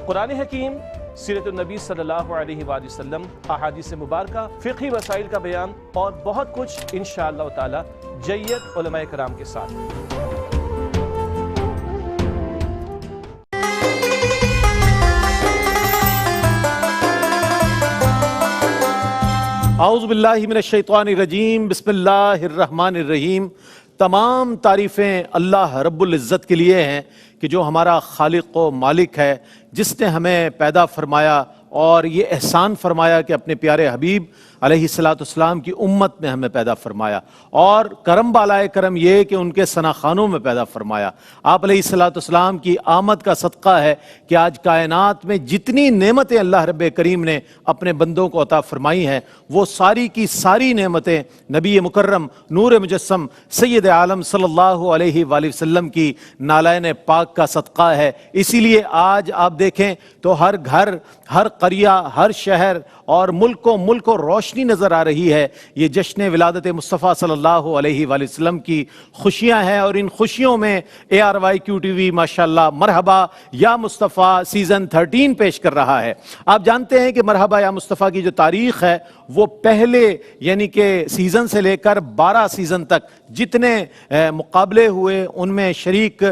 قرآن حکیم، سیرت النبی صلی اللہ علیہ وآلہ وسلم، احادیث مبارکہ، فقہی مسائل کا بیان اور بہت کچھ انشاءاللہ تعالی جید علماء کرام کے ساتھ۔ اعوذ باللہ من الشیطان الرجیم، بسم اللہ الرحمن الرحیم۔ تمام تعریفیں اللہ رب العزت کے لیے ہیں کہ جو ہمارا خالق و مالک ہے، جس نے ہمیں پیدا فرمایا اور یہ احسان فرمایا کہ اپنے پیارے حبیب علیہ الصلوۃ والسلام کی امت میں ہمیں پیدا فرمایا، اور کرم بالائے کرم یہ کہ ان کے ثنا خانوں میں پیدا فرمایا۔ آپ علیہ الصلوۃ والسلام کی آمد کا صدقہ ہے کہ آج کائنات میں جتنی نعمتیں اللہ رب کریم نے اپنے بندوں کو عطا فرمائی ہیں، وہ ساری کی ساری نعمتیں نبی مکرم نور مجسم سید عالم صلی اللہ علیہ وآلہ وسلم کی نالین پاک کا صدقہ ہے۔ اسی لیے آج آپ دیکھیں تو ہر گھر، ہر قریہ، ہر شہر اور ملک و روشنی نظر آ رہی ہے۔ یہ جشن ولادت مصطفیٰ صلی اللہ علیہ وآلہ وسلم کی خوشیاں ہیں، اور ان خوشیوں میں ARYQ TV ماشاءاللہ مرحبا یا مصطفیٰ سیزن 13 پیش کر رہا ہے۔ آپ جانتے ہیں کہ مرحبا یا مصطفیٰ کی جو تاریخ ہے وہ پہلے یعنی کہ سیزن سے لے کر 12 سیزن تک جتنے مقابلے ہوئے ان میں شریک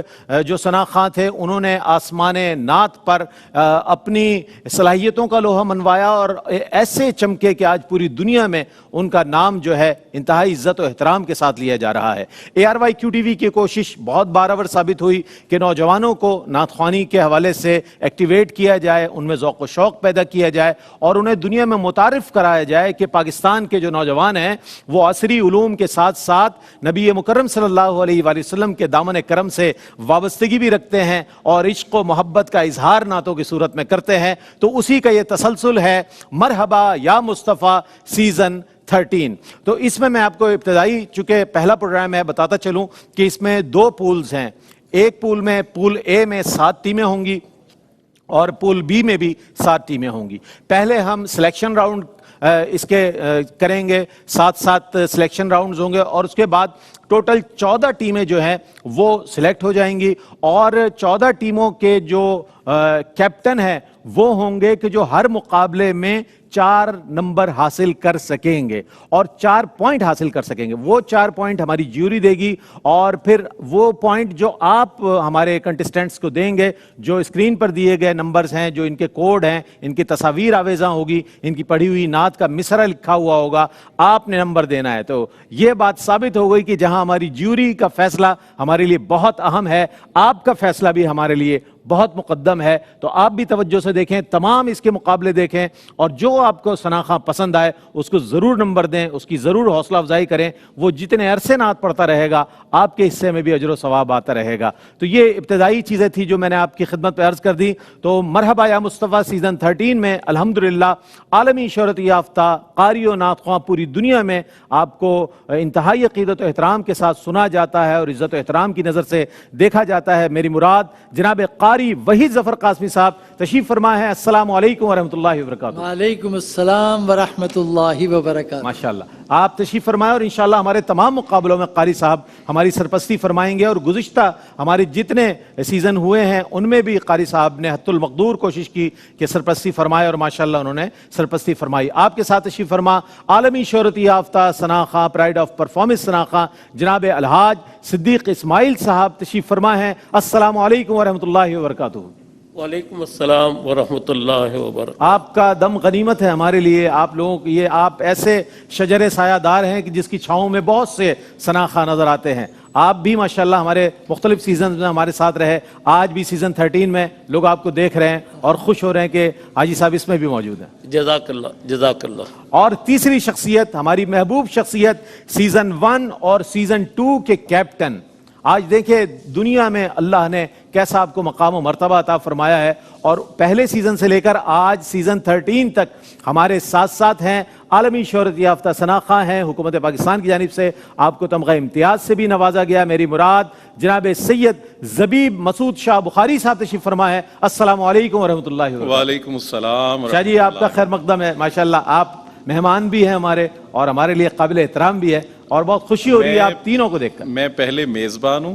جو ثنا خواں تھے انہوں نے آسمان نعت پر اپنی صلاحیتوں کا لوہا منوایا اور ایسے چمکے کہ آج پوری دنیا میں ان کا نام جو ہے انتہائی عزت و احترام کے ساتھ لیا جا رہا ہے۔ ARYQ TV کی کوشش بہت بارآور ثابت ہوئی کہ نوجوانوں کو نعت خوانی کے حوالے سے ایکٹیویٹ کیا جائے، ان میں ذوق و شوق پیدا کیا جائے اور انہیں دنیا میں متعارف کرایا جائے کہ پاکستان کے جو نوجوان ہیں وہ عصری علوم کے ساتھ ساتھ نبی مکرم صلی اللہ علیہ وآلہ وسلم کے دامن کرم سے وابستگی بھی رکھتے ہیں اور عشق و محبت کا اظہار نعتوں کی صورت میں کرتے ہیں۔ تو اسی کا یہ تسلسل ہے مرحبا یا مصطفیٰ سیزن 13۔ تو اس میں آپ کو ابتدائی چونکہ پہلا پروگرام ہے بتاتا چلوں کہ اس میں 2 پولز ہیں۔ ایک پول میں پول اے میں 7 ٹیمیں ہوں گی اور پول بی میں بھی 7 ٹیمیں ہوں گی۔ پہلے ہم سلیکشن راؤنڈ اس کے کریں گے، 7 سلیکشن راؤنڈز ہوں گے اور اس کے بعد ٹوٹل 14 ٹیمیں جو ہیں وہ سلیکٹ ہو جائیں گی، اور 14 ٹیموں کے جو کیپٹن ہیں وہ ہوں گے کہ جو ہر مقابلے میں 4 نمبر حاصل کر سکیں گے اور 4 پوائنٹ حاصل کر سکیں گے۔ وہ 4 پوائنٹ ہماری جیوری دے گی، اور پھر وہ پوائنٹ جو آپ ہمارے کنٹسٹنٹس کو دیں گے، جو اسکرین پر دیے گئے نمبرز ہیں، جو ان کے کوڈ ہیں، ان کی تصاویر آویزاں ہوگی، ان کی پڑھی ہوئی نعت کا مصرع لکھا ہوا ہوگا، آپ نے نمبر دینا ہے۔ تو یہ بات ثابت ہو گئی کہ جہاں ہماری جیوری کا فیصلہ ہمارے لیے بہت اہم ہے، آپ کا فیصلہ بھی ہمارے لیے بہت مقدم ہے۔ تو آپ بھی توجہ سے دیکھیں، تمام اس کے مقابلے دیکھیں، اور جو آپ کو ثنا خواں پسند آئے اس کو ضرور نمبر دیں، اس کی ضرور حوصلہ افزائی کریں۔ وہ جتنے عرصے نعت پڑھتا رہے گا آپ کے حصے میں بھی اجر و ثواب آتا رہے گا۔ تو یہ ابتدائی چیزیں تھی جو میں نے آپ کی خدمت پہ عرض کر دی۔ تو مرحبا یا مصطفیٰ سیزن 13 میں الحمدللہ عالمی شہرت یافتہ قاری و نعت خواں پوری دنیا میں آپ کو انتہائی عقیدت و احترام کے ساتھ سنا جاتا ہے اور عزت و احترام کی نظر سے دیکھا جاتا ہے۔ میری مراد جناب قاری وحید ظفر قاسمی صاحب تشریف فرما ہے۔ السلام علیکم ورحمۃ اللہ وبرکاتہ۔ وعلیکم السلام ورحمۃ اللہ وبرکاتہ۔ ماشاءاللہ آپ تشریف فرمائیں، اور انشاءاللہ ہمارے تمام مقابلوں میں قاری صاحب ہماری سرپرستی فرمائیں گے، اور گزشتہ ہمارے جتنے سیزن ہوئے ہیں ان میں بھی قاری صاحب نے حت المقدور کوشش کی کہ سرپرستی فرمائے، اور ماشاءاللہ انہوں نے سرپرستی فرمائی۔ آپ کے ساتھ تشریف فرما عالمی شہرت یافتہ ثنا خواں، پرائڈ آف پرفارمنس ثنا خواں جناب الحاج صدیق اسماعیل صاحب تشریف فرما ہیں۔ السلام علیکم ورحمۃ اللہ وبرکاتہ۔ وعلیکم السلام ورحمۃ اللہ وبرکاتہ۔ آپ کا دم غنیمت ہے ہمارے لیے، آپ لوگوں کی یہ آپ ایسے شجر سایہ دار ہیں کہ جس کی چھاؤں میں بہت سے ثنا خواں نظر آتے ہیں۔ آپ بھی ماشاءاللہ ہمارے مختلف سیزنز میں ہمارے ساتھ رہے، آج بھی سیزن 13 میں لوگ آپ کو دیکھ رہے ہیں اور خوش ہو رہے ہیں کہ حاجی صاحب اس میں بھی موجود ہیں۔ جزاک اللہ جزاک اللہ۔ اور تیسری شخصیت ہماری محبوب شخصیت سیزن 1 اور سیزن 2 کے کیپٹن، آج دیکھیں دنیا میں اللہ نے کیسا آپ کو مقام و مرتبہ عطا فرمایا ہے، اور پہلے سیزن سے لے کر آج سیزن 13 تک ہمارے ساتھ ساتھ ہیں، عالمی شہرت یافتہ ثنا خواں ہیں، حکومت پاکستان کی جانب سے آپ کو تمغہ امتیاز سے بھی نوازا گیا۔ میری مراد جناب سید زبیب مسعود شاہ بخاری صاحب تشریف فرما ہے۔ السلام علیکم ورحمۃ اللہ وبرکاتہ۔ وعلیکم السلام۔ شاہ جی آپ کا خیر مقدم ہے، ماشاءاللہ آپ مہمان بھی ہیں ہمارے اور ہمارے لیے قابل احترام بھی ہے، اور بہت خوشی ہو رہی ہے آپ تینوں کو دیکھ کر۔ میں پہلے میزبان ہوں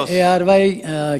ARY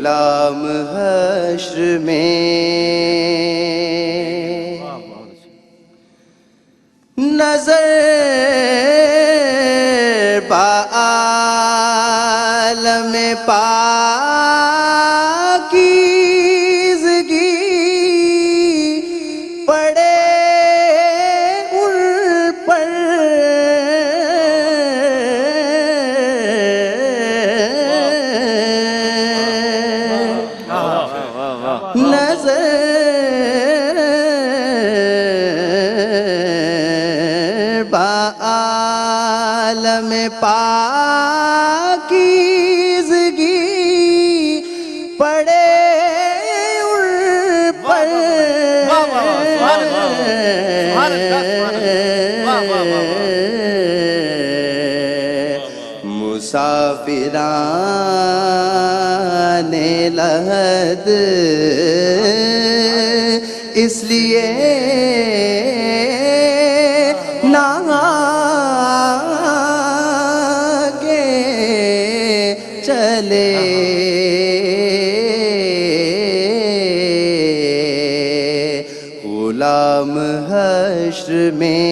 غلام حشر میں نظر بعالم پاکیزگی پڑے ان پر نظر بعالم پاکیزگی پڑے ان پر مسافران لحد اس لیے نہ آگے چلے غلام حشر میں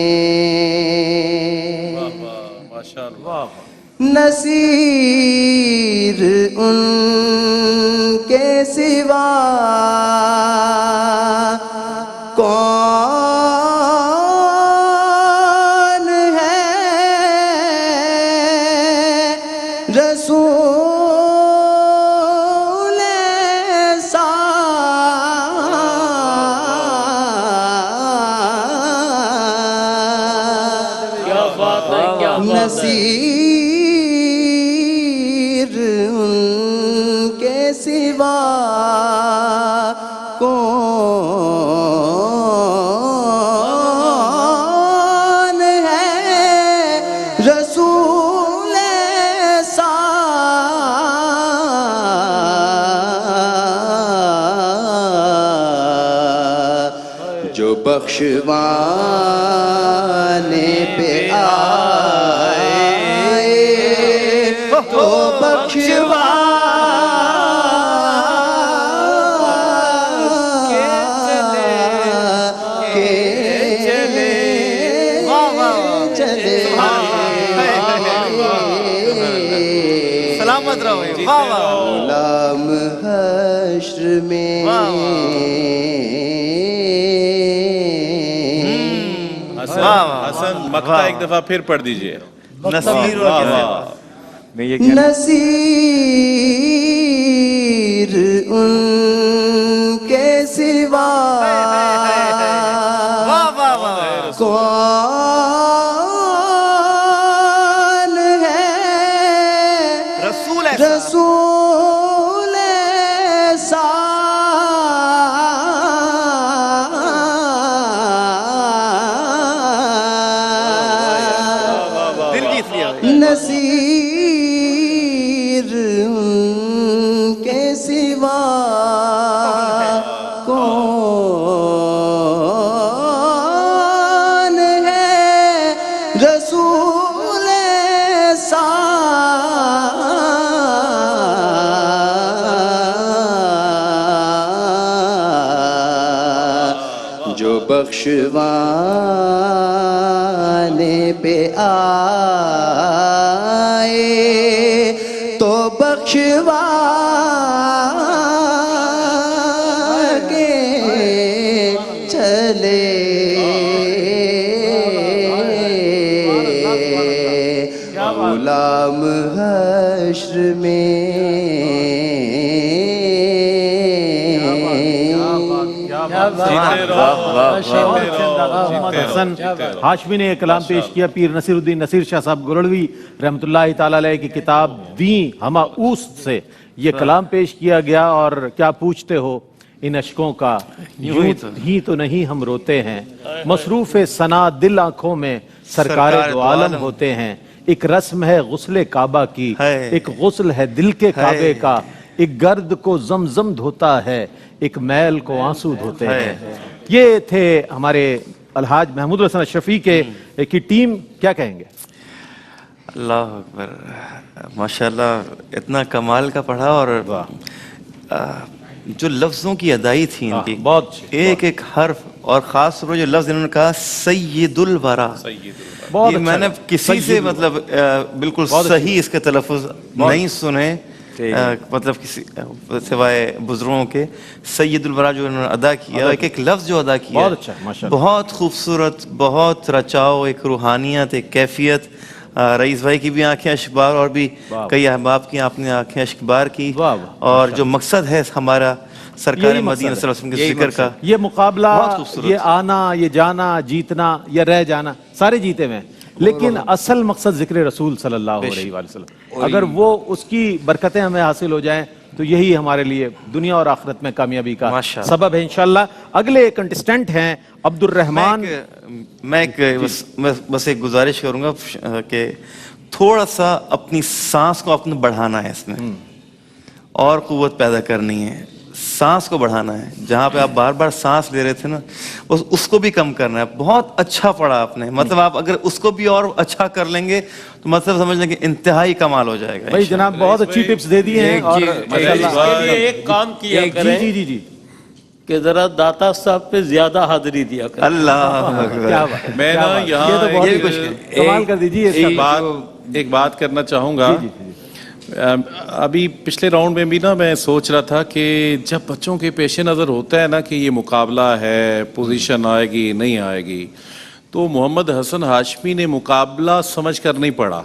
نصیر ان کے سوا کون ہے رسول ایسا کیا بات ہے، کیا بات ہے۔ نصیر ان کے سوا کون ہے رسول ایسا جو بخشوانے پہ آئے تو سلامت رہو غلام حشر میں حسن مقطع ایک دفعہ پھر پڑھ دیجئے۔ نصیر ان کے سوا کون ہے رسول ایسا نصیر ان کے سوا کون ہے رسول ایسا جو بخشوانے پہ آئے تو بخشوا کے چلے غلام حشر میں محمد حسن ہاشمی نے یہ کلام پیش کیا پیر نصیر الدین نصیر شاہ صاحب گرڑوی رحمۃ اللہ تعالی علیہ کی کتاب دیں ہمہ اوست سے یہ کلام پیش کیا گیا. اور کیا پوچھتے ہو ان اشکوں کا، یوں ہی تو نہیں ہم روتے ہیں، مصروف ثنا دل آنکھوں میں سرکار دو عالم ہوتے ہیں. ایک رسم ہے غسل کعبہ کی، ایک غسل ہے دل کے کعبے کا، ایک گرد کو زمزم دھوتا ہے، ایک میل کو آنسو دھوتے ہیں. یہ تھے ہمارے الحاج محمود حسن اشرفی کی ٹیم. کیا کہیں گے؟ اللہ اکبر، ماشاءاللہ اتنا کمال کا پڑھا. اور جو لفظوں کی ادائی تھی ان کی، بہت اچھی، ایک ایک حرف، اور خاص طور پر جو لفظ انہوں نے کہا سید الورا، بہت یہ اچھا میں نے کسی سے مطلب بالکل صحیح اس کے تلفظ نہیں سنے، مطلب کسی سوائے بزرگوں کے. سید الورا جو انہوں نے ادا کیا، ایک ایک لفظ جو ادا کیا، بہت اچھا، ماشاءاللہ، بہت خوبصورت، بہت رچاؤ، ایک روحانیت، ایک کیفیت. رئیس بھائی کی بھی آنکھیں اشکبار، اور بھی کئی احباب کی آپ نے آنکھیں اشکبار کی. اور جو مقصد ہے ہمارا سرکار مدینہ صلی اللہ علیہ وسلم کے ذکر کا، یہ مقابلہ، بہت خوبصورت. یہ آنا، یہ جانا، جیتنا یا رہ جانا، سارے جیتے ہوئے ہیں، لیکن اصل مقصد ذکر رسول صلی اللہ علیہ وآلہ وسلم. اگر وہ اس کی برکتیں ہمیں حاصل ہو جائیں تو یہی ہمارے لیے دنیا اور آخرت میں کامیابی کا سبب ہے انشاءاللہ. اگلے کنٹسٹنٹ ہیں عبد الرحمان. میں بس ایک گزارش کروں گا کہ تھوڑا سا اپنی سانس کو اپنے بڑھانا ہے، اس میں اور قوت پیدا کرنی ہے، سانس کو بڑھانا ہے. جہاں پہ آپ بار بار سانس لے رہے تھے نا، اس کو بھی کم کرنا ہے. بہت اچھا پڑھا آپ نے، مطلب آپ اگر اس کو بھی اور اچھا کر لیں گے تو مطلب سمجھ لیں کہ انتہائی کمال ہو جائے گا. بھائی جناب بہت اچھی ٹپس دے دی ہیں، اور ایک کام کیا کریں جی جی جی کہ ذرا داتا صاحب پہ زیادہ حاضری دیا کریں. اللہ کیا بات، میں نا یہ تو یہاں بہت کمال کر دیجیے. ایک بات کرنا چاہوں گا. ابھی پچھلے راؤنڈ میں بھی نا میں سوچ رہا تھا کہ جب بچوں کے پیش نظر ہوتا ہے نا کہ یہ مقابلہ ہے، پوزیشن آئے گی نہیں آئے گی، تو محمد حسن ہاشمی نے مقابلہ سمجھ کر نہیں پڑھا.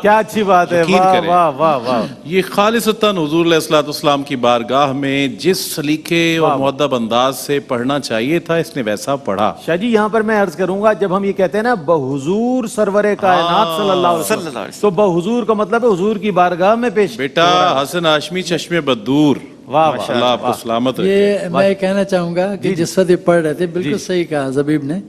کیا اچھی بات ہے، یقین واہ کریں. واہ واہ واہ. یہ خالصتاً حضور علیہ الصلوۃ والسلام کی بارگاہ میں جس سلیقے اور مؤدب انداز سے پڑھنا چاہیے تھا، اس نے ویسا پڑھا. شاہ جی یہاں پر میں عرض کروں گا، جب ہم یہ کہتے ہیں نا بحضور سرور کائنات صلی اللہ علیہ وسلم، تو بحضور کا مطلب ہے حضور کی بارگاہ میں پیش. بیٹا حسن ہاشمی چشم بدور، اللہ آپ کو سلامت رکھے. یہ میں کہنا چاہوں گا کہ جس وقت یہ پڑھ رہے تھے، بالکل صحیح کہا زبیب نے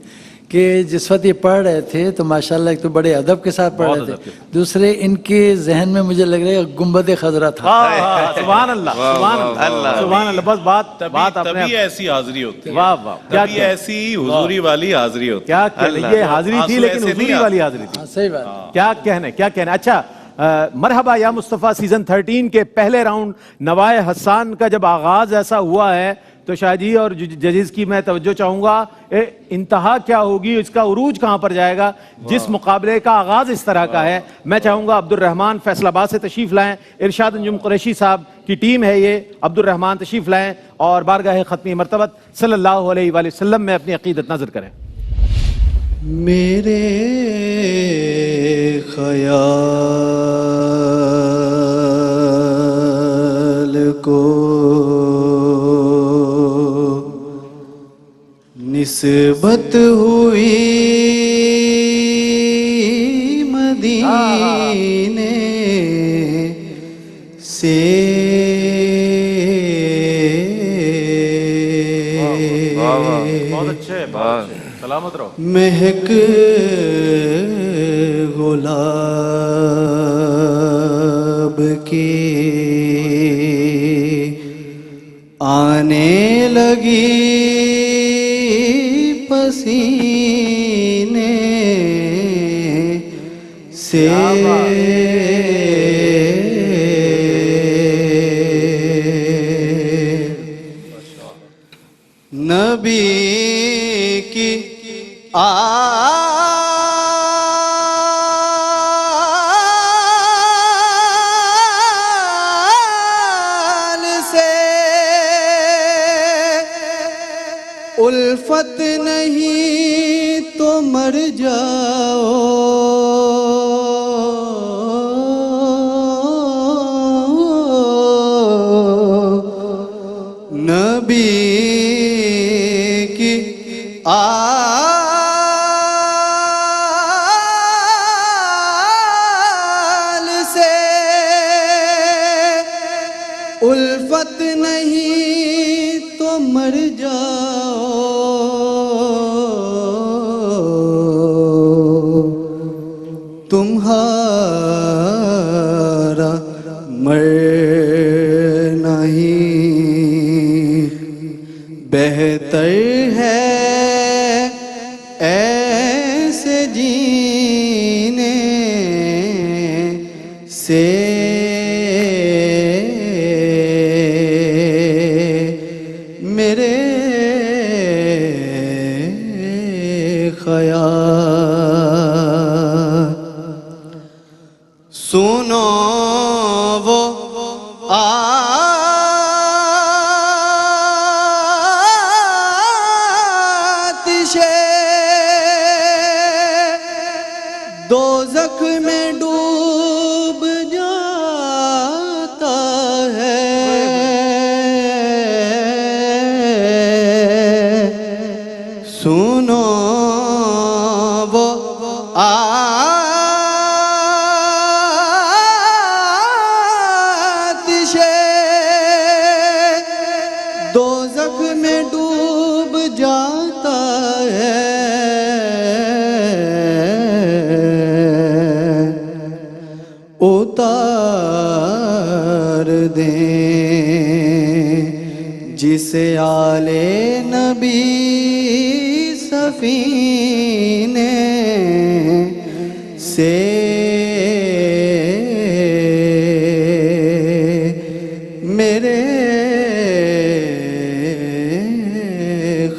کہ جس وقت یہ پڑھ رہے تھے تو ماشاءاللہ ایک تو بڑے ادب کے ساتھ پڑھ رہے تھے، دوسرے ان کے ذہن میں مجھے لگ رہا ہے گنبد خضرا تھا. سبحان اللہ، سبحان اللہ، سبحان اللہ. بس بات اپنے تبھی ایسی حاضری ہوتی ہے، واہ واہ، کیا تبھی ایسی حضوری والی حاضری ہوتی ہے. کیا کہنے، یہ حاضری تھی لیکن حضوری والی حاضری تھی. صحیح بات. کیا کہنے، کیا کہنے. اچھا مرحبا یا مصطفیٰ سیزن 13 کے پہلے راؤنڈ نوائے حسان کا جب آغاز ایسا ہوا ہے تو شاہ جی اور ججز کی میں توجہ چاہوں گا، انتہا کیا ہوگی، اس کا عروج کہاں پر جائے گا جس مقابلے کا آغاز اس طرح کا ہے. میں چاہوں گا عبد الرحمان فیصل آباد سے تشریف لائیں. ارشاد انجم قریشی صاحب کی ٹیم ہے یہ. عبد الرحمان تشریف لائیں اور بارگاہ ختمی مرتبت صلی اللہ علیہ وآلہ وسلم میں اپنی عقیدت نظر کریں. میرے خیال کو نسبت ہوئی مدینے سے، بہت اچھے، سلامت رہو. مہک گلاب کی آنے لگی پسینے سے، نبی کی آل سے الفت نہیں تو مر جاؤ، نبی کی آل سے الفت نہیں تو مر جاؤ، تمہارا مرنا ہی بہتر ہے ایسے جینے سے. دوزخ میں ڈوب جاتا ہے، سنو وہ آتش دوزخ میں ڈوب جاتا ہے، اتار دیں جسے آل نبی سفینے سے میرے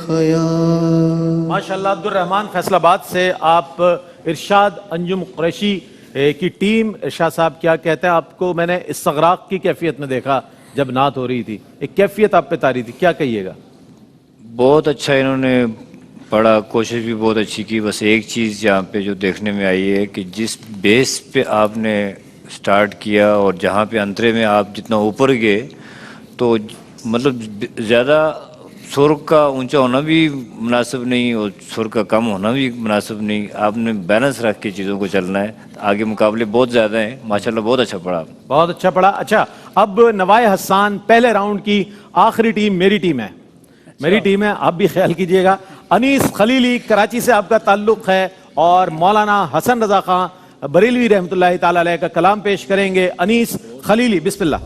خیال۔ ماشاءاللہ عبد الرحمن فیصل آباد سے آپ ارشاد انجم قریشی کی ٹیم، ارشاد صاحب کیا کہتے ہیں؟ آپ کو میں نے استغراق کی کیفیت میں دیکھا جب نعت ہو رہی تھی، ایک کیفیت آپ پہ تاری تھی، کیا کہیے گا؟ بہت اچھا انہوں نے پڑھا، کوشش بھی بہت اچھی کی، بس ایک چیز یہاں پہ جو دیکھنے میں آئی ہے کہ جس بیس پہ آپ نے سٹارٹ کیا اور جہاں پہ انترے میں آپ جتنا اوپر گئے تو مطلب زیادہ سر کا اونچا ہونا بھی مناسب نہیں اور سر کا کم ہونا بھی مناسب نہیں، آپ نے بیلنس رکھ کے چیزوں کو چلنا ہے، آگے مقابلے بہت زیادہ ہیں، ماشاءاللہ بہت اچھا پڑھا آپ نے۔ بہت اچھا پڑھا۔ اچھا، اب نوائے حسان پہلے راؤنڈ کی آخری ٹیم میری ٹیم ہے، میری ٹیم ہے، آپ بھی خیال کیجئے گا۔ انیس خلیلی کراچی سے آپ کا تعلق ہے اور مولانا حسن رضا خان بریلوی رحمۃ اللہ تعالی علیہ کا کلام پیش کریں گے۔ انیس خلیلی، بسم اللہ۔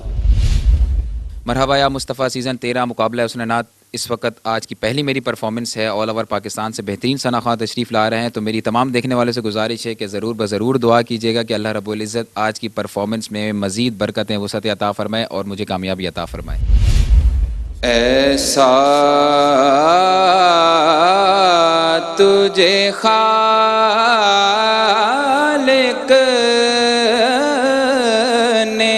مرحبا یا مصطفیٰ سیزن 13 مقابلہ حسن نعت اس وقت آج کی پہلی میری پرفارمنس ہے۔ آل اوور پاکستان سے بہترین ثنا خواں تشریف لا رہے ہیں، تو میری تمام دیکھنے والوں سے گزارش ہے کہ ضرور بضرور دعا کیجیے گا کہ اللہ رب العزت آج کی پرفارمنس میں مزید برکتیں وسعت عطا فرمائے اور مجھے کامیابی عطا فرمائے۔ ایسا تجھے خالق نے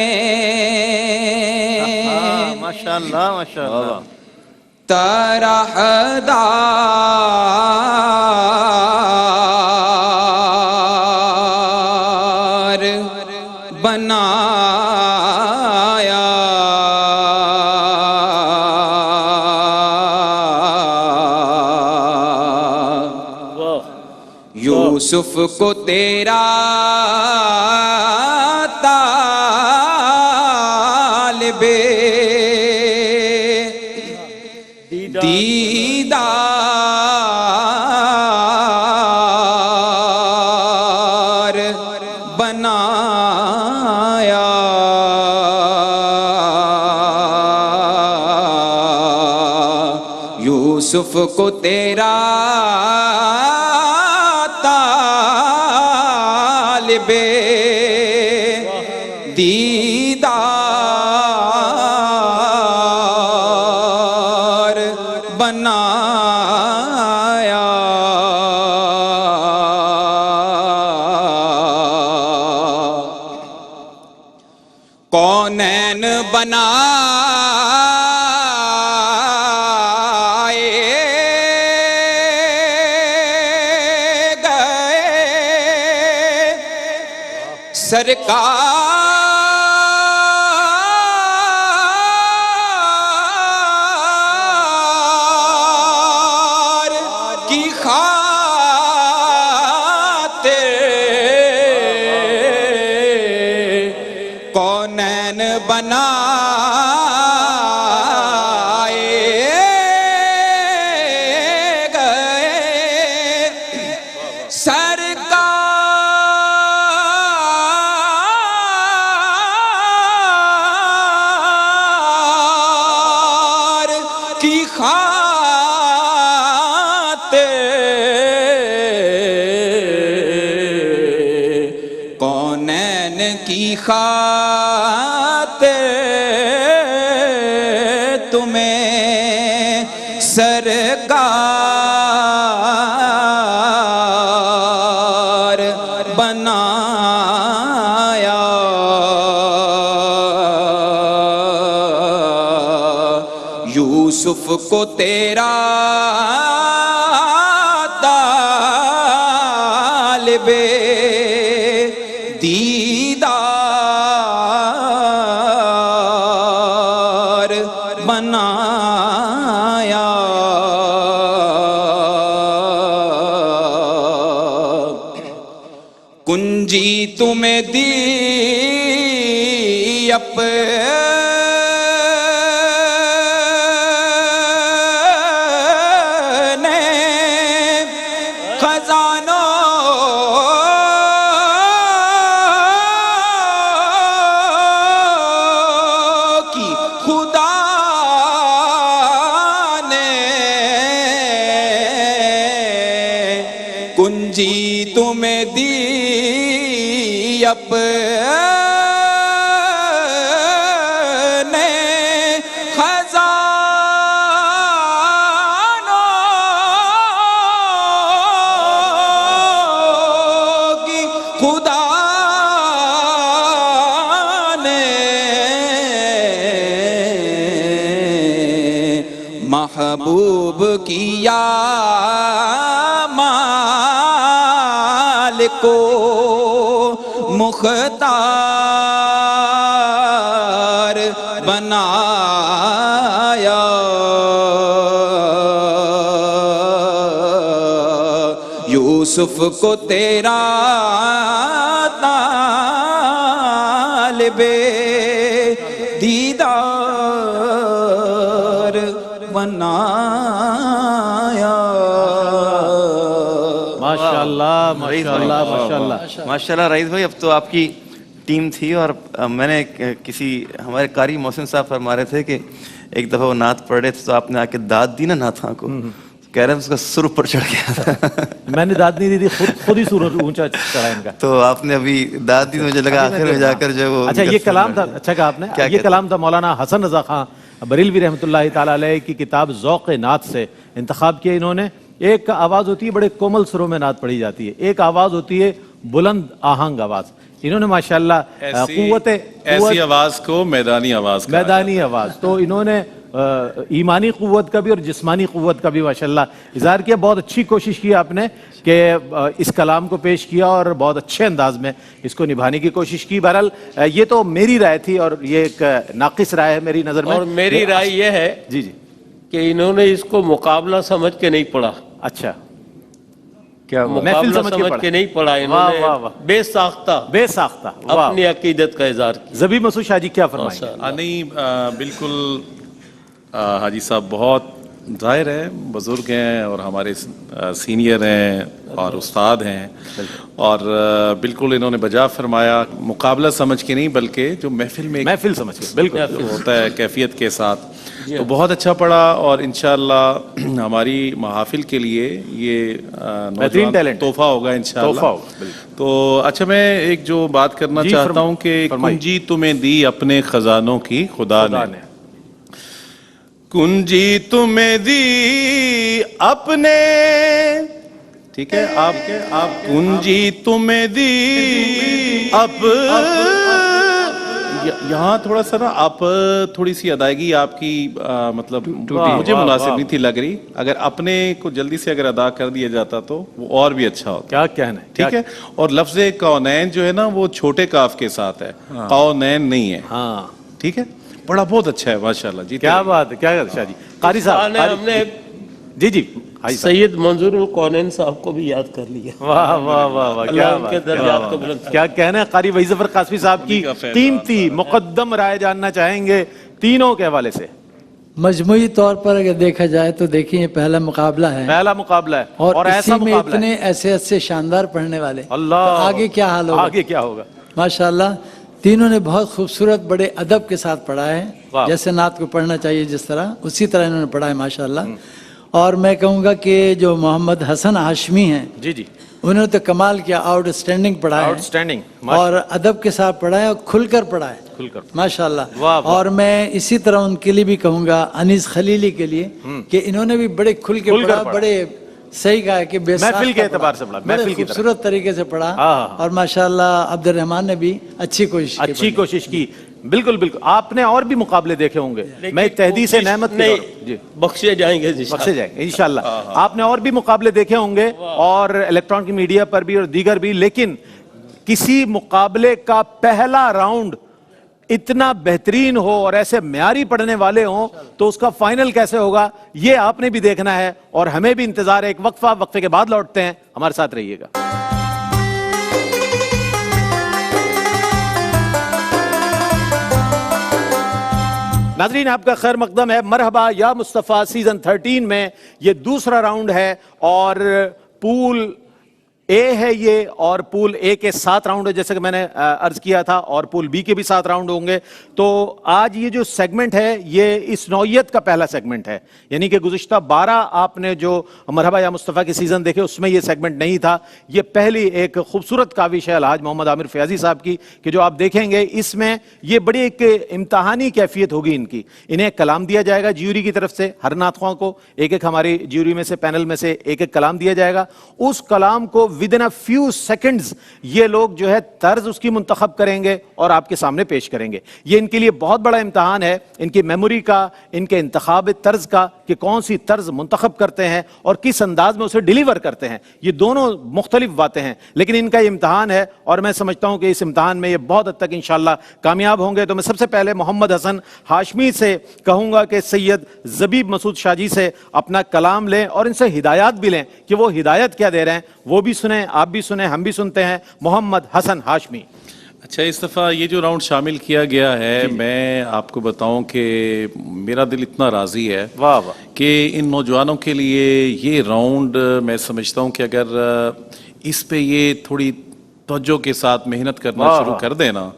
ماشاءاللہ ماشاءاللہ طرحدار بنایا، یوسف کو تیرا طالب دیدار بنایا، یوسف کو تیرا طالب دیدار بنایا، کونین بنائے گئے سرکار کی خاطر، کونین بنائے گئے سرکار کی خاطر، کونین کی خاطر تمہیں سرکار بنایا، یوسف کو تیرا طالب بنایا کنجی تمہیں دی اپنے خزانوں کی خدا نے کنجی تمہیں دی اپنے خزانوں کی خدا نے محبوب کیا مالک کو مختار بنایا یوسف کو تیرا طالب دیدار بنایا ماشاءاللہ ماشاءاللہ ماشاءاللہ ماشاءاللہ رئیس بھائی، اب تو آپ کی ٹیم تھی اور میں نے کسی ہمارے قاری محسن صاحب فرما رہے تھے کہ ایک دفعہ وہ نعت پڑھ رہے تھے تو آپ نے آ کے داد دی نا نعتاں کو، کہہ رہے ہیں اس کا سر اوپر چڑھ گیا تھا میں نے داد نہیں دی تھی، خود ہی سر اونچا چڑھا ان کا. تو آپ نے ابھی داد دی، مجھے لگا آخر میں جا کر جو وہ اچھا یہ کلام تھا، اچھا کہا آپ نے، یہ کلام تھا مولانا حسن رضا خان بریلوی رحمۃ اللہ تعالیٰ علیہ کی کتاب ذوق نعت سے انتخاب کیا انہوں نے. ایک آواز ہوتی ہے بڑے کومل سروں میں نعت پڑھی جاتی ہے، ایک آواز ہوتی ہے بلند آہنگ آواز. انہوں نے ماشاءاللہ قوت ایسی آواز کو میدانی آواز کہا میدانی آواز، تو انہوں نے ایمانی قوت کا بھی اور جسمانی قوت کا بھی ماشاءاللہ اظہار کیا. بہت اچھی کوشش کی آپ نے کہ اس کلام کو پیش کیا اور بہت اچھے انداز میں اس کو نبھانے کی کوشش کی. بہرحال یہ تو میری رائے تھی اور یہ ایک ناقص رائے ہے میری نظر میں. اور میری رائے یہ ہے جی جی کہ انہوں نے اس کو مقابلہ سمجھ کے نہیں پڑھا. اچھا کیا مقابلہ سمجھ کے نہیں پڑھا انہوں نے، بے ساختہ اپنی عقیدت کا اظہار کیا. زبی مسعود شاہ جی کیا فرمائیں گے؟ نہیں بالکل حاجی صاحب بہت ظاہر ہے، بزرگ ہیں اور ہمارے سینئر ہیں اور استاد ہیں، اور بالکل انہوں نے بجا فرمایا، مقابلہ سمجھ کے نہیں بلکہ جو محفل میں محفل سمجھ کے بالکل ہوتا ہے کیفیت کے ساتھ، تو بہت اچھا پڑا. اور انشاءاللہ ہماری محافل کے لیے یہ نوجوان تحفہ ہوگا انشاءاللہ. تو اچھا میں ایک جو بات کرنا چاہتا ہوں کہ کنجی تمہیں دی اپنے خزانوں کی خدا نے، کنجی تمہیں دی اپنے، ٹھیک ہے آپ کنجی تمہیں دی یہاں تھوڑا سا نا آپ تھوڑی سی ادائیگی آپ کی مطلب مجھے مناسب نہیں تھی لگ رہی. اگر اپنے کو جلدی سے اگر ادا کر دیا جاتا تو وہ اور بھی اچھا ہوتا. کیا کہنا ہے، ٹھیک ہے. اور لفظ کونین جو ہے نا وہ چھوٹے کاف کے ساتھ ہے، کونین نہیں ہے. ہاں ٹھیک ہے، بڑا بہت اچھا ہے ماشاءاللہ. جی کیا بات ہے، کیا شاہ جی قاری صاحب ہم نے جی سید منظور الکونین صاحب کو بھی یاد کر لیا. واہ واہ واہ واہ، کیا ان کے درجات کو بلند کیا کہنا ہے. قاری وحید ظفر قاسمی صاحب کی قیمتی مقدم رائے جاننا چاہیں گے تینوں کے حوالے سے. مجموعی طور پر اگر دیکھا جائے تو دیکھیں یہ پہلا مقابلہ ہے، پہلا مقابلہ ہے اور ایسا اسی میں مقابلہ اتنے ایسے شاندار پڑھنے والے. اللہ، تو آگے کیا حال ہوگا، آگے کیا ہوگا. ماشاءاللہ تینوں نے بہت خوبصورت بڑے ادب کے ساتھ پڑھا ہے، جیسے نعت کو پڑھنا چاہیے جس طرح اسی طرح انہوں نے پڑھا ہے ماشاءاللہ. اور میں کہوں گا کہ جو محمد حسن ہاشمی ہیں جی جی انہوں نے تو کمال کیا، آؤٹ اسٹینڈنگ پڑھا ہے، آؤٹ اسٹینڈنگ اور ادب کے ساتھ پڑھا ہے اور کھل کر پڑھا ہے ماشاءاللہ. اور میں اسی طرح ان کے لیے بھی کہوں گا انیس خلیلی کے لیے کہ انہوں نے بھی بڑے کھل کے پڑھا، بڑے صحیح کہا کہ محفل کے اعتبار سے پڑھا، بڑے خوبصورت طریقے سے پڑھا. اور ماشاءاللہ عبد الرحمان نے بھی اچھی کوشش کی. بالکل بالکل. آپ نے اور بھی مقابلے دیکھے ہوں گے، میں تحدید سے نعمت نہیں بخشے جائیں گے انشاءاللہ. آپ نے اور بھی مقابلے دیکھے ہوں گے اور الیکٹرانک میڈیا پر بھی اور دیگر بھی، لیکن کسی مقابلے کا پہلا راؤنڈ اتنا بہترین ہو اور ایسے معیاری پڑھنے والے ہوں تو اس کا فائنل کیسے ہوگا یہ آپ نے بھی دیکھنا ہے اور ہمیں بھی انتظار ہے. ایک وقفے کے بعد لوٹتے ہیں, ہمارے ساتھ رہیے گا. ناظرین آپ کا خیر مقدم ہے. مرحبا یا مصطفیٰ سیزن 13 میں یہ دوسرا راؤنڈ ہے اور پول اے ہے یہ, اور پول اے کے 7 راؤنڈ ہے جیسے کہ میں نے عرض کیا تھا, اور پول بی کے بھی 7 راؤنڈ ہوں گے. تو آج یہ جو سیگمنٹ ہے یہ اس نوعیت کا پہلا سیگمنٹ ہے, یعنی کہ گزشتہ 12 آپ نے جو مرحبا یا مصطفیٰ کے سیزن دیکھے اس میں یہ سیگمنٹ نہیں تھا. یہ پہلی ایک خوبصورت کاوش ہے الحاج محمد عامر فیاضی صاحب کی کہ جو آپ دیکھیں گے اس میں یہ بڑی ایک امتحانی کیفیت ہوگی ان کی. انہیں کلام دیا جائے گا جیوری کی طرف سے, ہر نعت خواں کو ایک ایک ہماری جیوری میں سے پینل میں سے ایک ایک کلام دیا جائے گا. اس کلام کو ودن اے فیو سیکنڈز یہ لوگ جو ہے طرز اس کی منتخب کریں گے اور آپ کے سامنے پیش کریں گے. یہ ان کے لیے بہت بڑا امتحان ہے, ان کی میموری کا, ان کے انتخاب طرز کا, کہ کون سی طرز منتخب کرتے ہیں اور کس انداز میں اسے ڈیلیور کرتے ہیں. یہ دونوں مختلف باتیں ہیں, لیکن ان کا یہ امتحان ہے اور میں سمجھتا ہوں کہ اس امتحان میں یہ بہت حد تک انشاءاللہ کامیاب ہوں گے. تو میں سب سے پہلے محمد حسن ہاشمی سے کہوں گا کہ سید زبیب مسعود شاہ جی سے اپنا کلام لیں اور ان سے ہدایات بھی لیں کہ وہ ہدایت کیا دے رہے ہیں, وہ بھی سنیں, آپ بھی سنیں, ہم بھی سنتے ہیں. محمد حسن ہاشمی. اچھا, اس دفعہ یہ جو راؤنڈ شامل کیا گیا ہے, میں آپ کو بتاؤں کہ میرا دل اتنا راضی ہے کہ ان نوجوانوں کے لیے یہ راؤنڈ میں سمجھتا ہوں کہ اگر اس پہ یہ تھوڑی توجہ کے ساتھ محنت کرنا شروع کر دینا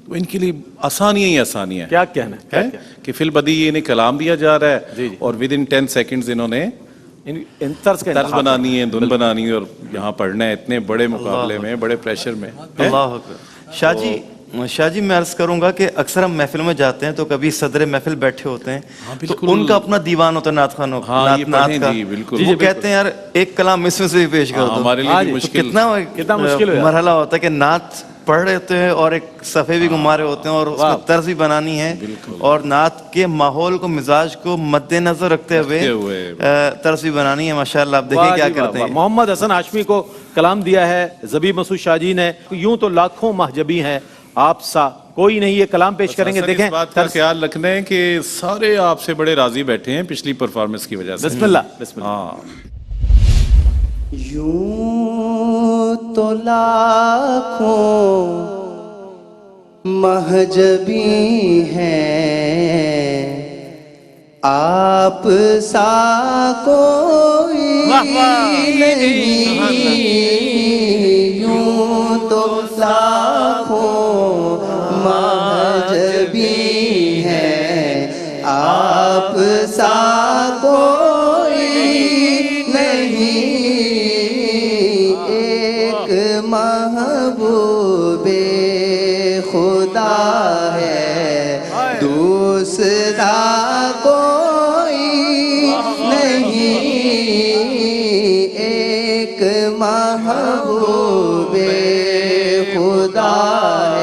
تو ان کے لیے آسانیاں ہی آسانیاں. کیا کہنا ہے کہ فی البدی یہ انہیں کلام دیا جا رہا ہے اور ود ان 10 سیکنڈز انہوں نے طرز بنانی ہے, دھن بنانی ہے اور یہاں پڑھنا ہے اتنے بڑے مقابلے میں, بڑے پریشر میں. اللہ اکبر. شاہ جی میں عرض کروں گا کہ اکثر ہم محفل میں جاتے ہیں تو کبھی صدر محفل بیٹھے ہوتے ہیں تو ان کا اپنا دیوان ہوتا ہے نعت خوانوں کا, وہ کہتے ہیں یار ایک کلام اس میں سے بھی پیش کر دو. ہمارے لیے کتنا مشکل مرحلہ ہوتا ہے کہ نعت پڑھ رہے ہوتے ہیں اور ایک صفحے بھی گھما رہے ہوتے ہیں اور اس کو طرز بھی بنانی ہے اور نعت کے ماحول کو, مزاج کو مد نظر رکھتے ہوئے طرز بھی بنانی ہے. ماشاءاللہ آپ دیکھیں کیا کرتے ہیں. محمد حسن ہاشمی کو کلام دیا ہے زبیب مسعود شاہ جی نے. یوں تو لاکھوں محجبی ہیں آپ سا کوئی نہیں, یہ کلام پیش کریں گے. دیکھیں اس بات کا خیال رکھنا ہے کہ سارے آپ سے بڑے راضی بیٹھے ہیں پچھلی پرفارمنس کی وجہ سے. بسم اللہ بسم اللہ. یوں تو لاکھوں محجبی ہیں آپ سا کوئی نہیں. یوں تو لاکھوں محجبی ہیں آپ سا کوئی نہیں. محبوب خدا ہے دوسرا کوئی نہیں. ایک محبوب خدا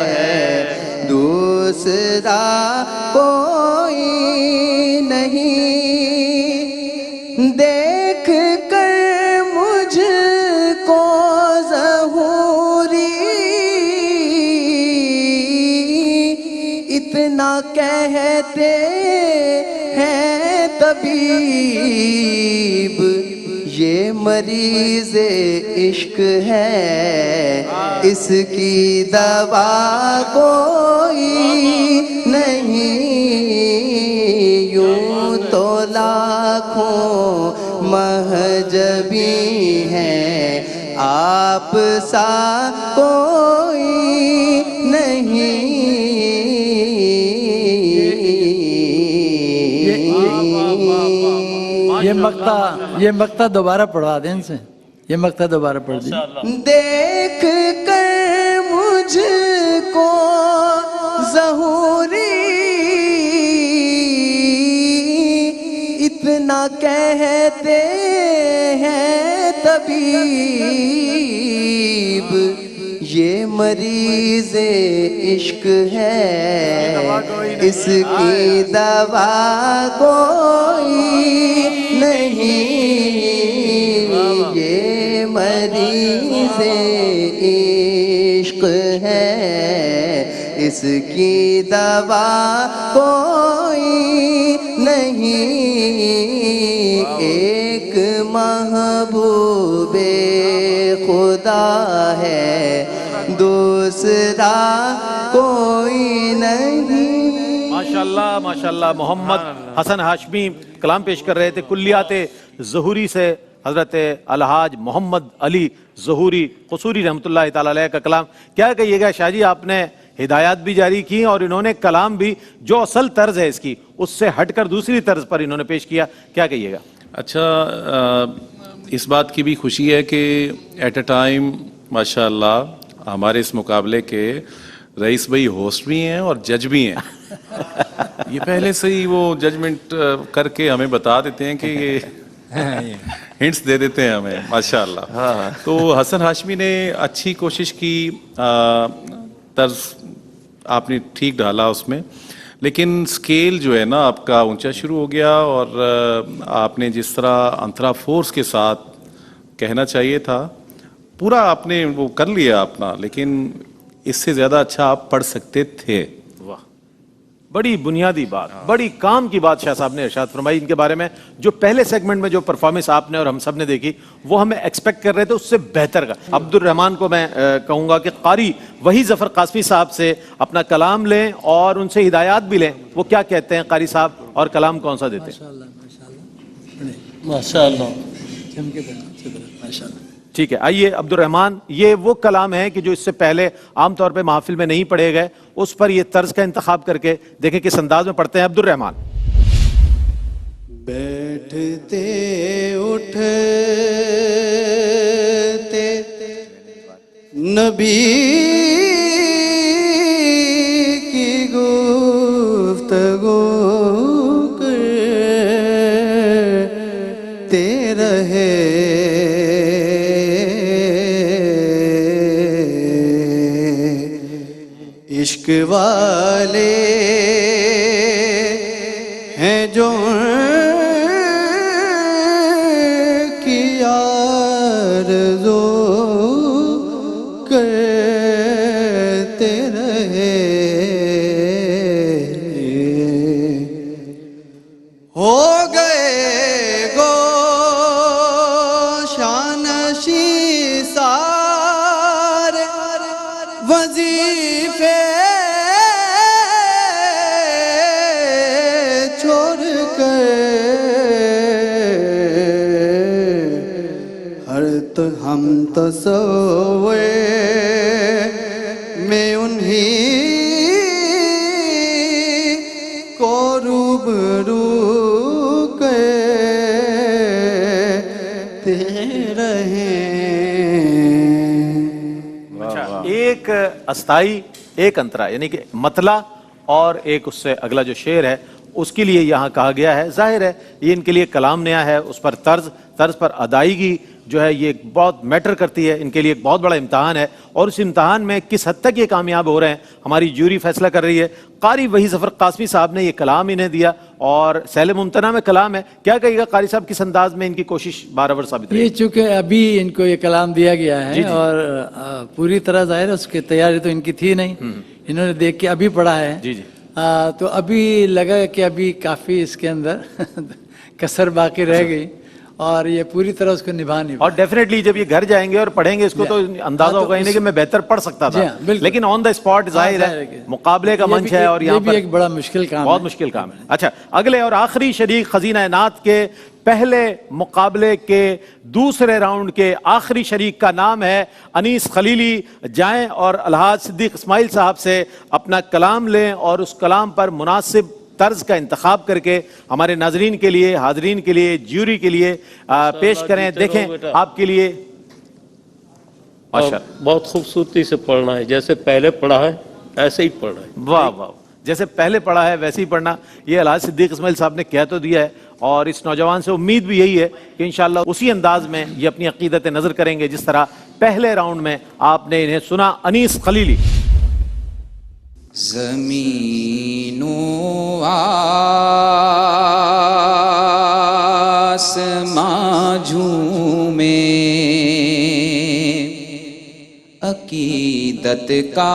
ہے دوسرا کوئی نہیں. دیکھ کر مجھ کو اتنا کہتے ہیں طبیب یہ مریض عشق ہے اس کی دوا کوئی نہیں. یوں تو لاکھوں محجبی ہیں آپ سا کوئی نہیں. یہ مقطع دوبارہ پڑھوا دیں ان سے, یہ مقطع دوبارہ پڑھ دیں. دیکھ کر مجھ کو ظہوری اتنا کہتے ہیں طبیب یہ مریض عشق ہے اس کی دوا کوئی نہیں. یہ مریض عشق ہے اس کی دوا کوئی نہیں، ایک محبوب خدا ہے دوسرا کوئی نہیں۔ ماشاءاللہ ماشاءاللہ۔ محمد حسن ہاشمی کلام پیش کر رہے تھے کلیات ظہوری سے، حضرت الحاج محمد علی ظہوری قصوری رحمۃ اللہ تعالی علیہ کا کلام۔ کیا کہیے گا شاہ جی، آپ نے ہدایات بھی جاری کی اور انہوں نے کلام بھی جو اصل طرز ہے اس کی اس سے ہٹ کر دوسری طرز پر انہوں نے پیش کیا، کیا کہیے گا؟ اچھا، اس بات کی بھی خوشی ہے کہ ایٹ اے ٹائم ماشاءاللہ ہمارے اس مقابلے کے رئیس بھائی ہوسٹ بھی ہیں اور جج بھی ہیں۔ یہ پہلے سے ہی وہ ججمنٹ کر کے ہمیں بتا دیتے ہیں کہ یہ ہنٹس دے دیتے ہیں ہمیں ماشاءاللہ۔ تو حسن ہاشمی نے اچھی کوشش کی، طرز آپ نے ٹھیک ڈالا اس میں، لیکن سکیل جو ہے نا آپ کا اونچا شروع ہو گیا، اور آپ نے جس طرح انترا فورس کے ساتھ کہنا چاہیے تھا پورا آپ نے وہ کر لیا اپنا، لیکن اس سے زیادہ اچھا آپ پڑھ سکتے تھے۔ واہ، بڑی بنیادی بات، بڑی کام کی بات شاہ صاحب نے ارشاد فرمائی ان کے بارے میں۔ جو پہلے سیگمنٹ میں جو پرفارمنس آپ نے اور ہم سب نے دیکھی وہ ہمیں ایکسپیکٹ کر رہے تھے اس سے بہتر کا۔ عبد الرحمان کو میں کہوں گا کہ قاری وہی ظفر قاسمی صاحب سے اپنا کلام لیں اور ان سے ہدایات بھی لیں، وہ کیا کہتے ہیں قاری صاحب اور کلام کون سا دیتے ہیں؟ ٹھیک ہے، آئیے عبد الرحمان، یہ وہ کلام ہے کہ جو اس سے پہلے عام طور پہ محفل میں نہیں پڑھے گئے، اس پر یہ طرز کا انتخاب کر کے دیکھیں کس انداز میں پڑھتے ہیں عبد الرحمان۔ بیٹھتے اٹھتے نبی کی گفتگو کرتے رہے، عشق والے ہیں جو کی آرزو کرتے رہے، ہو گئے گوشانشی سارے وظیفے چھوڑ کر، ہم تصور میں انہی کو روبرو کرتے رہے۔ ایک استائی ایک انترا، یعنی کہ مطلع اور ایک اس سے اگلا جو شعر ہے اس کے لیے یہاں کہا گیا ہے۔ ظاہر ہے یہ ان کے لیے کلام نیا ہے، اس پر طرز پر ادائیگی جو ہے یہ بہت میٹر کرتی ہے، ان کے لیے ایک بہت بڑا امتحان ہے، اور اس امتحان میں کس حد تک یہ کامیاب ہو رہے ہیں ہماری جیوری فیصلہ کر رہی ہے۔ قاری وحی ظفر قاسمی صاحب نے یہ کلام انہیں دیا اور سیل ممتنع میں کلام ہے، کیا کہے گا قاری صاحب کس انداز میں ان کی کوشش برابر ثابت رہی؟ یہ چونکہ ابھی ان کو یہ کلام دیا گیا ہے اور پوری طرح ظاہر ہے اس کی تیاری تو ان کی تھی نہیں، انہوں نے دیکھ کے ابھی پڑھا ہے، تو ابھی لگا کہ ابھی کافی اس کے اندر کسر باقی رہ گئی اور یہ پوری طرح اس کو نبھا نہیں، اور ڈیفینیٹلی جب یہ گھر جائیں گے اور پڑھیں گے اس کو تو اندازہ ہوگا انہیں کہ میں بہتر پڑھ سکتا تھا، لیکن آن دا اسپاٹ ظاہر ہے مقابلے کا منچ ہے اور یہاں پر ایک بڑا مشکل کام ہے، بہت مشکل کام ہے۔ اچھا، اگلے اور آخری شریک خزینہ نعت کے پہلے مقابلے کے دوسرے راؤنڈ کے آخری شریک کا نام ہے انیس خلیلی۔ جائیں اور الحاج صدیق اسماعیل صاحب سے اپنا کلام لیں اور اس کلام پر مناسب طرز کا انتخاب کر کے ہمارے ناظرین کے لیے، حاضرین کے لیے، جیوری کے لیے پیش کریں۔ دیکھیں آپ کے لیے بہت خوبصورتی سے پڑھنا ہے، جیسے پہلے پڑھا ہے ایسے ہی پڑھنا ہے۔ واہ واہ، جیسے پہلے پڑھا ہے ویسے ہی پڑھنا، یہ الحاج صدیق اسماعیل صاحب نے کہہ تو دیا ہے، اور اس نوجوان سے امید بھی یہی ہے کہ انشاءاللہ اسی انداز میں یہ اپنی عقیدت نظر کریں گے جس طرح پہلے راؤنڈ میں آپ نے انہیں سنا۔ انیس خلیلی۔ زمین و آسمان جھومے، عقیدت کا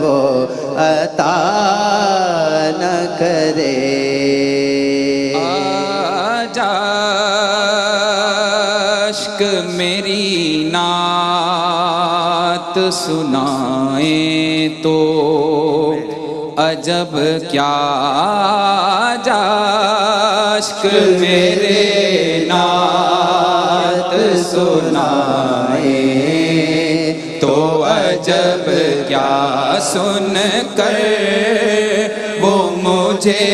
وہ عطا نہ کرے. آج عشق میری نعت سنائیں تو عجب کیا عشق میرے نعت سنائیں تو عجب کیا سن کر وہ مجھے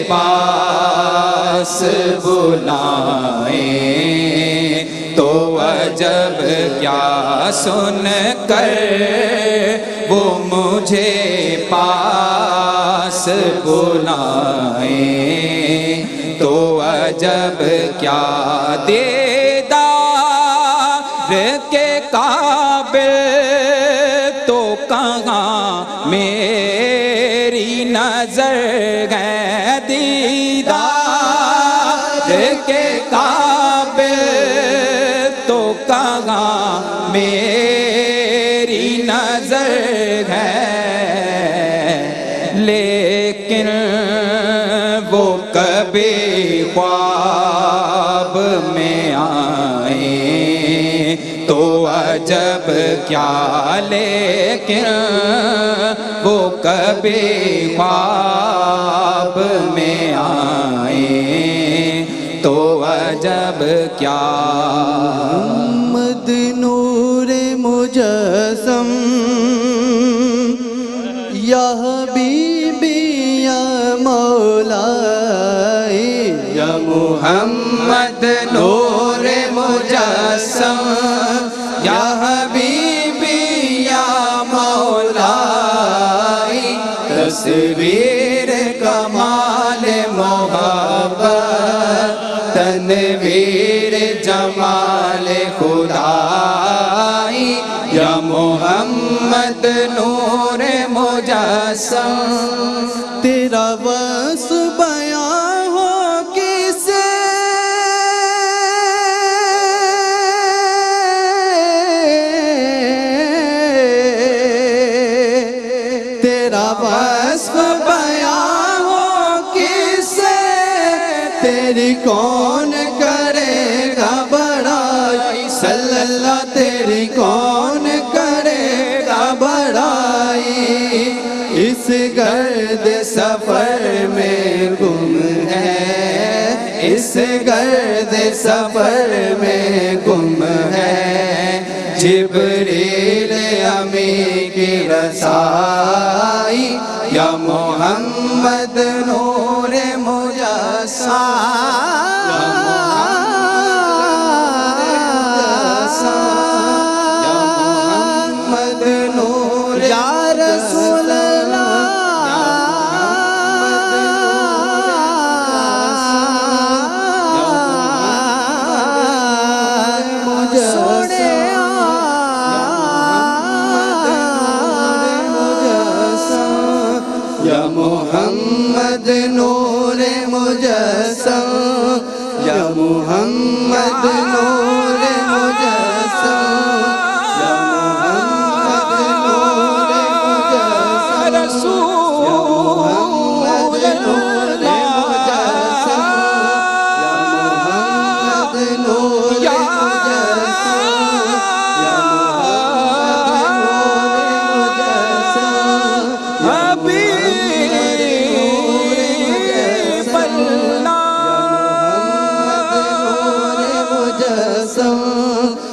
پاس بلائیں تو عجب کیا سن کر وہ مجھے پاس بلائیں تو عجب کیا دیدار کے قابل تو کہاں میری نظر ہے دیدار کے قابل تو کہاں میری نظر ہے لیکن وہ کبھی خواب میں آئیں تو عجب کیا لیکن وہ کبھی خواب میں آئیں تو عجب کیا. محمد نور مجسم یا حبیبی یا مولائی یا محمد نور مجسم یا حبیبی یا مولائی تصویر کمال محبت تنویر جمال خدائی یا محمد نور مجسم. تیرا وصف بیان ہو کسے تیرا وصف بیان ہو کسے تیری کون کرے گا بڑائی صلی اللہ تیری کون کرے گا بڑائی اس گرد سفر میں گم ہے اس گرد سفر میں گم ہے جبریل امی کی رسائی یا محمد نور محمد نور یا رسول محمد نور مجسم یا محمد نور مجسم یا محمد نور مجسم رسول محمد نور مجسم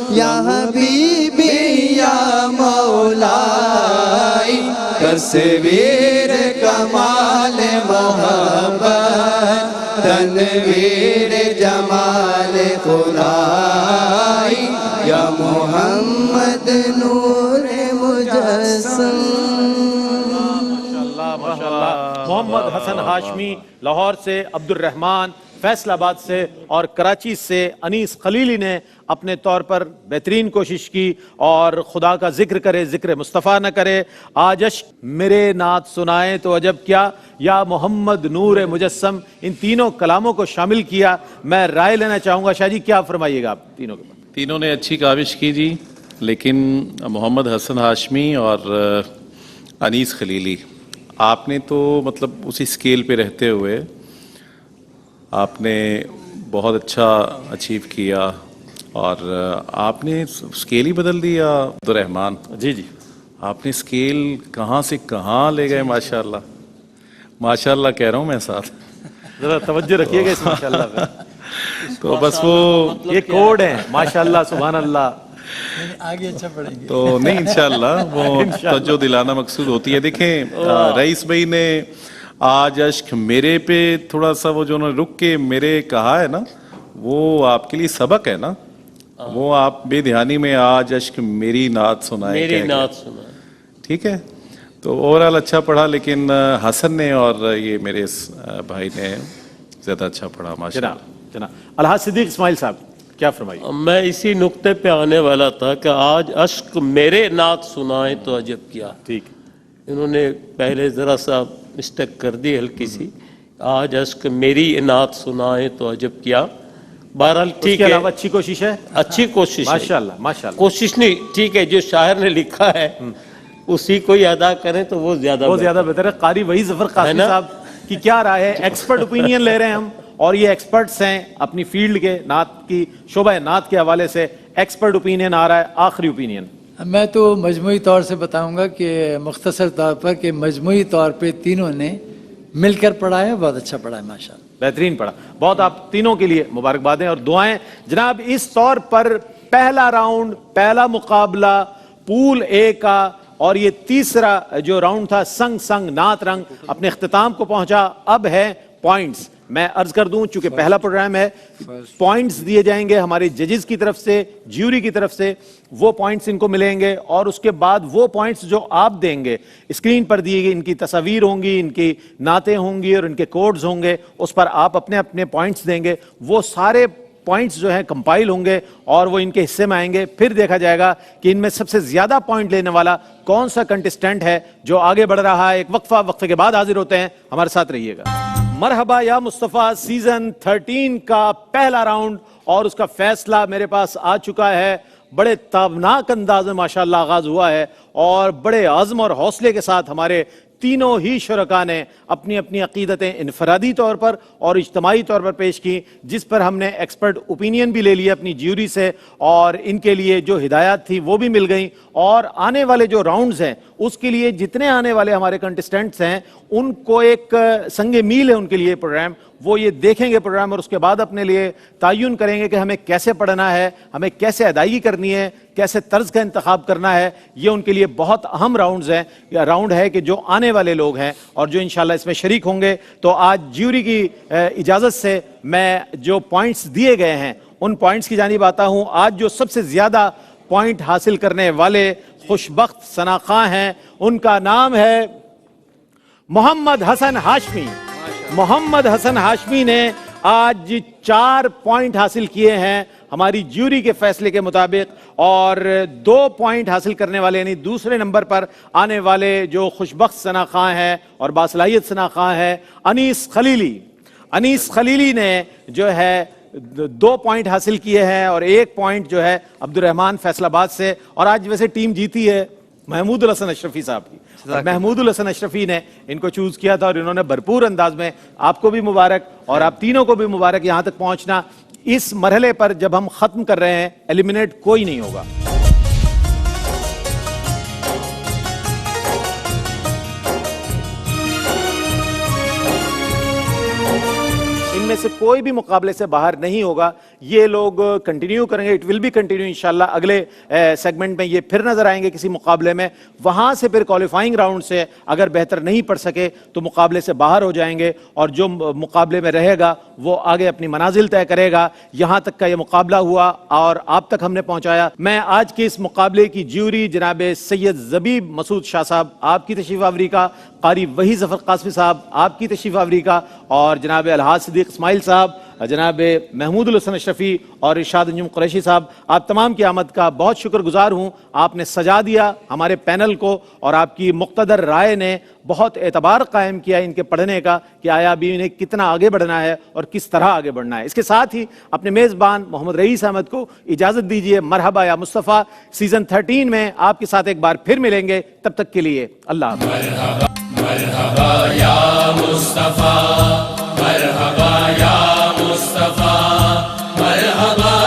یا یا حبیبی یا مولائی تصویر کمال محبت تنویر جمال خدائی یا محمد نور مجسم. محمد حسن ہاشمی لاہور سے، عبد الرحمن فیصل آباد سے اور کراچی سے انیس خلیلی نے اپنے طور پر بہترین کوشش کی اور خدا کا ذکر کرے ذکر مصطفیٰ نہ کرے. آج عشق میرے نعت سنائیں تو عجب کیا یا محمد نور مجسم ان تینوں کلاموں کو شامل کیا. میں رائے لینا چاہوں گا شاہ جی کیا فرمائیے گا آپ تینوں کے بعد. تینوں نے اچھی کاوش کی جی لیکن محمد حسن ہاشمی اور انیس خلیلی آپ نے تو مطلب اسی سکیل پہ رہتے ہوئے آپ نے بہت اچھا اچیو کیا اور آپ نے سکیل ہی بدل دیا عبدالرحمان. جی جی آپ نے سکیل کہاں سے کہاں لے گئے ماشاءاللہ. ماشاءاللہ کہہ رہا ہوں میں ساتھ. ذرا توجہ رکھیے گا اس ماشاءاللہ پہ. تو بس وہ یہ کوڈ ہے ماشاءاللہ سبحان اللہ. آگے اچھا پڑھیں گے تو نہیں انشاءاللہ وہ توجہ دلانا مقصود ہوتی ہے. دیکھیں رئیس بھائی نے آج اشک میرے پہ تھوڑا سا وہ جو انہوں نے رک کے میرے کہا ہے نا وہ آپ کے لیے سبق ہے نا. وہ آپ بے دھیانی میں آج اشک میری نعت سنائے, میری نعت سنائے, ٹھیک ہے. تو اوورال اچھا پڑھا, لیکن حسن نے اور یہ میرے بھائی نے زیادہ اچھا پڑھا ماشاءاللہ. جناب الحاج صدیق اسماعیل صاحب کیا فرمائیے. میں اسی نقطے پہ آنے والا تھا کہ آج اشک میرے نعت سنائے تو عجب کیا. ٹھیک, انہوں نے پہلے ذرا سا مسٹیک کر دی ہلکی سی. آج اشک میری نعت سنائے تو عجب کیا. بہرحال ٹھیک ہے, اچھی کوشش ہے, اچھی کوشش ماشاءاللہ ماشاءاللہ. کوشش نہیں ٹھیک ہے, جو شاعر نے لکھا ہے اسی کو ہی ادا کریں تو وہ زیادہ بہتر ہے. قاری وحید ظفر قاسمی صاحب کی کیا رائے ہے؟ ایکسپرٹ اوپینین لے رہے ہیں ہم, اور یہ ایکسپرٹس ہیں اپنی فیلڈ کے, نعت کی شعبہ نعت کے حوالے سے ایکسپرٹ اوپینین آ رہا ہے. آخری اوپینین میں تو مجموعی طور سے بتاؤں گا کہ مختصر طور پر کہ مجموعی طور پہ تینوں نے مل کر پڑھا ہے, بہت اچھا پڑھا ہے ماشاءاللہ. بہترین پڑھا. بہت آپ تینوں کے لیے مبارکبادیں اور دعائیں. جناب اس طور پر پہلا راؤنڈ, پہلا مقابلہ پول اے کا اور یہ تیسرا جو راؤنڈ تھا سنگ سنگ نعت رنگ اپنے اختتام کو پہنچا. اب ہے پوائنٹس. میں عرض کر دوں چونکہ پہلا پروگرام ہے, پوائنٹس دیے جائیں گے ہمارے ججز کی طرف سے, جیوری کی طرف سے. وہ پوائنٹس ان کو ملیں گے اور اس کے بعد وہ پوائنٹس جو آپ دیں گے اسکرین پر دیے گئے, ان کی تصاویر ہوں گی, ان کی نعتیں ہوں گی اور ان کے کوڈز ہوں گے, اس پر آپ اپنے اپنے پوائنٹس دیں گے. وہ سارے پوائنٹس جو ہیں کمپائل ہوں گے اور وہ ان کے حصے میں آئیں گے. پھر دیکھا جائے گا کہ ان میں سب سے زیادہ پوائنٹ لینے والا کون سا کنٹسٹنٹ ہے جو آگے بڑھ رہا ہے. ایک وقفے کے بعد حاضر ہوتے ہیں, ہمارے ساتھ رہیے گا. مرحبا یا مصطفیٰ سیزن 13 کا پہلا راؤنڈ اور اس کا فیصلہ میرے پاس آ چکا ہے. بڑے تابناک انداز میں ماشاءاللہ آغاز ہوا ہے اور بڑے عزم اور حوصلے کے ساتھ ہمارے تینوں ہی شرکاء نے اپنی اپنی عقیدتیں انفرادی طور پر اور اجتماعی طور پر پیش کی, جس پر ہم نے ایکسپرٹ اوپینین بھی لے لیا اپنی جیوری سے, اور ان کے لیے جو ہدایات تھی وہ بھی مل گئیں. اور آنے والے جو راؤنڈز ہیں اس کے لیے جتنے آنے والے ہمارے کنٹسٹنٹس ہیں ان کو ایک سنگ میل ہے ان کے لیے پروگرام. وہ یہ دیکھیں گے پروگرام اور اس کے بعد اپنے لیے تعین کریں گے کہ ہمیں کیسے پڑھنا ہے, ہمیں کیسے ادائیگی کرنی ہے, کیسے طرز کا انتخاب کرنا ہے. یہ ان کے لیے بہت اہم راؤنڈز ہیں, یا راؤنڈ ہے کہ جو آنے والے لوگ ہیں اور جو انشاءاللہ اس میں شریک ہوں گے. تو آج جیوری کی اجازت سے میں جو پوائنٹس دیے گئے ہیں ان پوائنٹس کی جانب آتا ہوں. آج جو سب سے زیادہ پوائنٹ حاصل کرنے والے خوشبخت ثناخواں ہیں ان کا نام ہے محمد حسن ہاشمی. محمد حسن ہاشمی نے آج 4 پوائنٹ حاصل کیے ہیں ہماری جیوری کے فیصلے کے مطابق, اور 2 پوائنٹ حاصل کرنے والے یعنی دوسرے نمبر پر آنے والے جو خوشبخت ثناخواں ہیں اور باصلاحیت ثناخواں ہیں انیس خلیلی. انیس خلیلی نے جو ہے 2 پوائنٹ حاصل کیے ہیں اور 1 پوائنٹ جو ہے عبدالرحمان فیصل آباد سے. اور آج ویسے ٹیم جیتی ہے محمود الحسن اشرفی صاحب کی. محمود الحسن اشرفی نے ان کو چوز کیا تھا اور انہوں نے بھرپور انداز میں, آپ کو بھی مبارک اور آپ تینوں کو بھی مبارک یہاں تک پہنچنا. اس مرحلے پر جب ہم ختم کر رہے ہیں ایلیمنیٹ کوئی نہیں ہوگا. ان میں سے کوئی بھی مقابلے سے باہر نہیں ہوگا. یہ لوگ کنٹینیو کریں گے, اٹ ول بی کنٹینیو انشاءاللہ. اگلے سیگمنٹ میں یہ پھر نظر آئیں گے کسی مقابلے میں. وہاں سے پھر کوالیفائنگ راؤنڈ سے اگر بہتر نہیں پڑھ سکے تو مقابلے سے باہر ہو جائیں گے, اور جو مقابلے میں رہے گا وہ آگے اپنی منازل طے کرے گا. یہاں تک کا یہ مقابلہ ہوا اور آپ تک ہم نے پہنچایا. میں آج کے اس مقابلے کی جیوری جناب سید زبیب مسعود شاہ صاحب آپ کی تشریف آوری کا, قاری وحید ظفر قاسمی صاحب آپ کی تشریف آوری کا, اور جناب الحاج صدیق اسماعیل صاحب جناب محمود الحسن اشرفی اور ارشاد انجم قریشی صاحب، آپ تمام کی آمد کا بہت شکر گزار ہوں. آپ نے سجا دیا ہمارے پینل کو اور آپ کی مقتدر رائے نے بہت اعتبار قائم کیا ان کے پڑھنے کا کہ آیا ابھی انہیں کتنا آگے بڑھنا ہے اور کس طرح آگے بڑھنا ہے. اس کے ساتھ ہی اپنے میزبان محمد رئیس احمد کو اجازت دیجیے. مرحبا یا مصطفیٰ سیزن 13 میں آپ کے ساتھ ایک بار پھر ملیں گے. تب تک کے لیے اللہ حافظ. مرحبا یا مصطفیٰ، مرحبا یا مصطفیٰ، مرحبا